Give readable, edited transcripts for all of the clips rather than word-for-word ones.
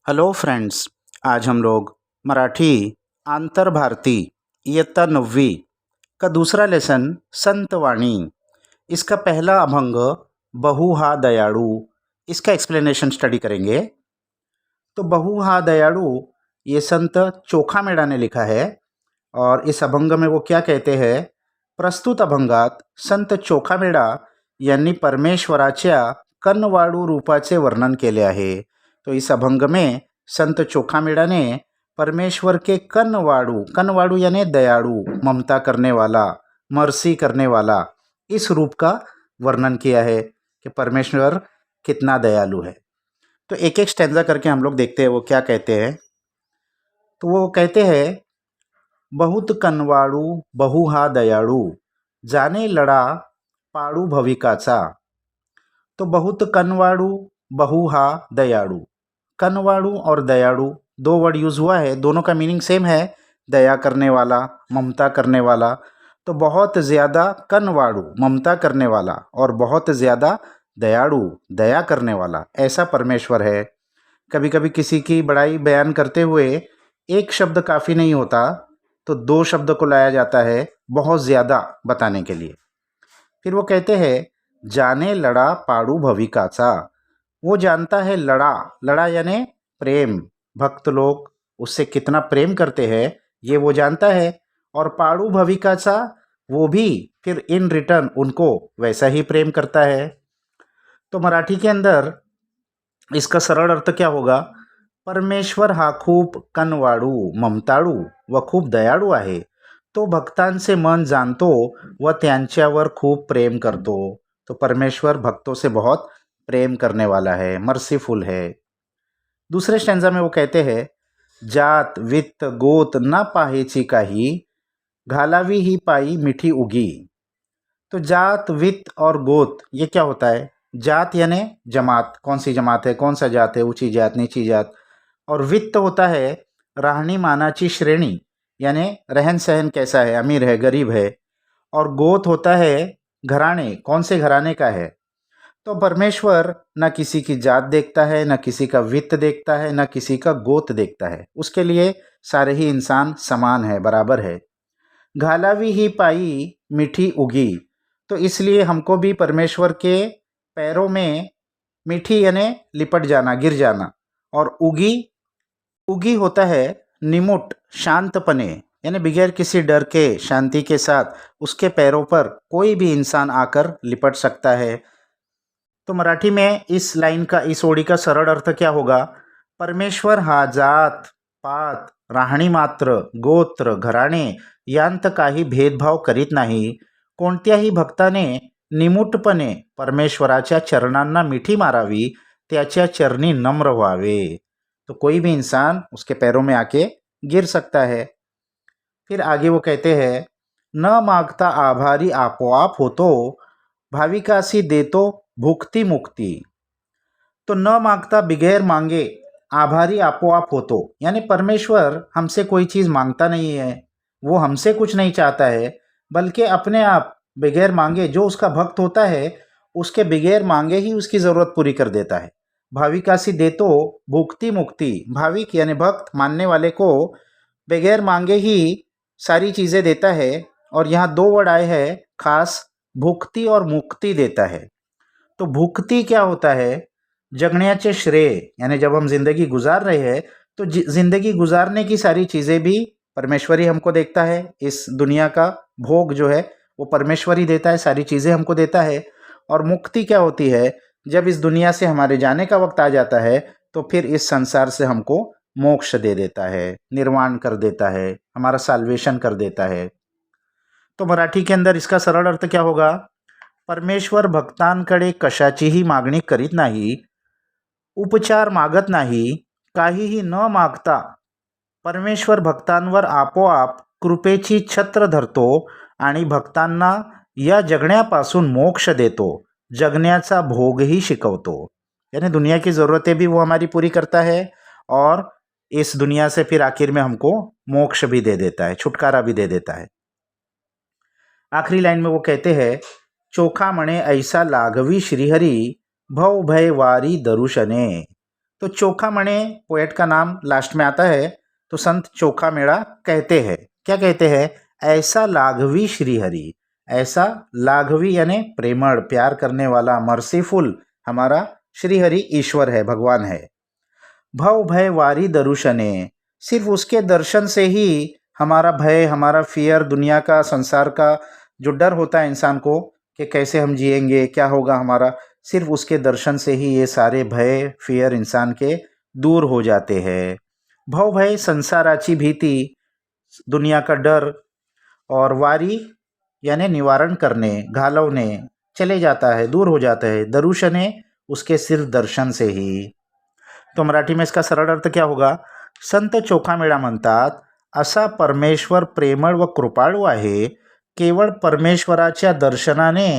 Hello friends. आज हम लोग मराठी आंतर भारती इयत्ता 9वीं का दूसरा लेसन संतवाणी, इसका पहला अभंग बहु हा दयाळू, इसका एक्सप्लेनेशन स्टडी करेंगे। तो बहु हा दयाळू ये संत चोखामेड़ा ने लिखा है और इस अभंग में वो क्या कहते हैं। प्रस्तुत अभंगात संत चोखामेड़ा यांनी परमेश्वराच्या कनवाळू रूपाचे वर्णन केले आहे। तो इस अभंग में संत चोखामेड़ा ने परमेश्वर के कनवाड़ू, कनवाड़ू यानी दयालु, ममता करने वाला, मर्सी करने वाला, इस रूप का वर्णन किया है कि परमेश्वर कितना दयालु है। तो एक एक स्टैंजा करके हम लोग देखते हैं वो क्या कहते हैं। तो वो कहते हैं, बहुत कनवाळू बहु हा दयाळू, जाने लड़ा पाड़ू भविकाचा। तो बहुत कनवाड़ू बहु हा दयाळू, कनवाड़ू और दयाळू दो वर्ड यूज़ हुआ है, दोनों का मीनिंग सेम है, दया करने वाला, ममता करने वाला। तो बहुत ज़्यादा कनवाड़ू ममता करने वाला और बहुत ज़्यादा दयाळु दया करने वाला, ऐसा परमेश्वर है। कभी कभी किसी की बड़ाई बयान करते हुए एक शब्द काफ़ी नहीं होता, तो दो शब्द को लाया जाता है बहुत ज़्यादा बताने के लिए। फिर वो कहते हैं, जाने लड़ा पाड़ू भविकाचा, वो जानता है लड़ा, लड़ा यानी प्रेम, भक्त लोग उससे कितना प्रेम करते हैं ये वो जानता है। और पाड़ू भविकाचा, वो भी फिर इन रिटर्न उनको वैसा ही प्रेम करता है। तो मराठी के अंदर इसका सरल अर्थ क्या होगा, परमेश्वर हा खूप कनवाळू, ममताळू व खूप दयाळू आहे। तो भक्तांचे मन जानतो व त्यांच्यावर खूप प्रेम करतो। तो परमेश्वर भक्तों से बहुत प्रेम करने वाला है, मर्सीफुल है। दूसरे स्टैंजा में वो कहते हैं, जात वित्त गोत न पाहेची काही, घालावी ही पाई मिठी उगी। तो जात वित्त और गोत ये क्या होता है, जात यानी जमात, कौन सी जमात है, कौन सा जात है, ऊंची जात नीची जात। और वित्त होता है राहणी मानाची श्रेणी, यानी रहन सहन कैसा है, अमीर है गरीब है। और गोत होता है घराने, कौन से घराने का है। तो परमेश्वर न किसी की जात देखता है, न किसी का वित्त देखता है, न किसी का गोत देखता है, उसके लिए सारे ही इंसान समान है, बराबर है। घालावी ही पाई मीठी उगी, तो इसलिए हमको भी परमेश्वर के पैरों में मीठी यानी लिपट जाना, गिर जाना। और उगी, उगी होता है निमुट, शांतपने, यानी बगैर किसी डर के शांति के साथ उसके पैरों पर कोई भी इंसान आकर लिपट सकता है। तो मराठी में इस लाइन का, इस ओळी का सरल अर्थ क्या होगा, परमेश्वर हा जात पात राहणी मात्र गोत्र घराणे यांत काही भेदभाव करीत नाही। कोणत्याही भक्ताने निमूटपणे परमेश्वराच्या चरणांना मिठी मारावी, त्याच्या चरणी नम्र व्हावे। तो कोई भी इंसान उसके पैरों में आके गिर सकता है। फिर आगे वो कहते हैं, न मागता आभारी आपोआप होतो, भाविकासी देतो भुक्ती मुक्ति। तो न मांगता बगैर मांगे आभारी आपोआप होतो, यानी परमेश्वर हमसे कोई चीज़ मांगता नहीं है, वो हमसे कुछ नहीं चाहता है, बल्कि अपने आप बगैर मांगे जो उसका भक्त होता है उसके बगैर मांगे ही उसकी ज़रूरत पूरी कर देता है। भाविकासी देतो भुक्ति मुक्ति, भाविक यानी भक्त मानने वाले को बगैर मांगे ही सारी चीज़ें देता है। और यहाँ दो वर्ड आए हैं खास, भुक्ति और मुक्ति देता है। तो भुक्ति क्या होता है, जगण्याचे श्रेय, यानी जब हम जिंदगी गुजार रहे हैं तो जिंदगी गुजारने की सारी चीज़ें भी परमेश्वर ही हमको देखता है। इस दुनिया का भोग जो है वो परमेश्वर ही देता है, सारी चीज़ें हमको देता है। और मुक्ति क्या होती है, जब इस दुनिया से हमारे जाने का वक्त आ जाता है तो फिर इस संसार से हमको मोक्ष दे देता है, निर्वाण कर देता है, हमारा साल्वेशन कर देता है। तो मराठी के अंदर इसका सरल अर्थ क्या होगा, परमेश्वर भक्तांकडे कशाचीही मागणी करीत नाही, उपचार मागत नाही, काहीही न मागता परमेश्वर भक्तांवर आपोआप कृपेची छत्र धरतो आणि भक्तांना या जगण्यापासून मोक्ष देतो, जगण्याचा भोगही शिकवतो। यानी दुनिया की ज़रूरतें भी वो हमारी पूरी करता है और इस दुनिया से फिर आखिर में हमको मोक्ष भी दे देता है, छुटकारा भी दे देता है। आखिरी लाइन में वो कहते हैं, चोखा मणे ऐसा लाघवी श्रीहरी, भव भय वारी दरुशने। तो चोखामणे पोएट का नाम लास्ट में आता है। तो संत चोखामेड़ा कहते हैं, क्या कहते हैं? ऐसा लाघवी श्रीहरि, ऐसा लाघवी यानी प्रेमळ, प्यार करने वाला, मर्सीफुल हमारा श्रीहरि ईश्वर है, भगवान है। भव भय वारी दरुशने, सिर्फ उसके दर्शन से ही हमारा भय, हमारा फियर, दुनिया का, संसार का जो डर होता है इंसान को कि कैसे हम जिएंगे, क्या होगा हमारा, सिर्फ उसके दर्शन से ही ये सारे भय, फियर इंसान के दूर हो जाते हैं। भव भय संसाराची भीति, दुनिया का डर, और वारी यानी निवारण करने, घालवने, चले जाता है, दूर हो जाता है। दरुशने उसके सिर्फ दर्शन से ही। तो मराठी में इसका सरळ अर्थ क्या होगा? संत चोखामेळा म्हणतात, असा परमेश्वर प्रेमळ व कृपाळू आहे, केवळ परमेश्वराच्या दर्शनाने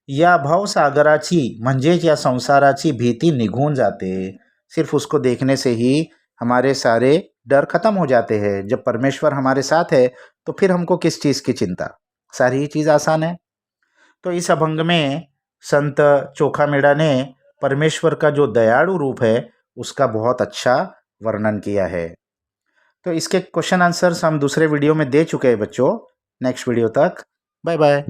या भवसागराची म्हणजेच या संसाराची भीति निघून जाते। सिर्फ उसको देखने से ही हमारे सारे डर खत्म हो जाते हैं। जब परमेश्वर हमारे साथ है तो फिर हमको किस चीज़ की चिंता, सारी ही चीज़ आसान है। तो इस अभंग में संत चोखामेड़ा ने परमेश्वर का जो दयालु रूप है उसका बहुत अच्छा वर्णन किया है। तो इसके क्वेश्चन आंसर्स हम दूसरे वीडियो में दे चुके हैं बच्चों। नेक्स्ट वीडियो तक बाय बाय।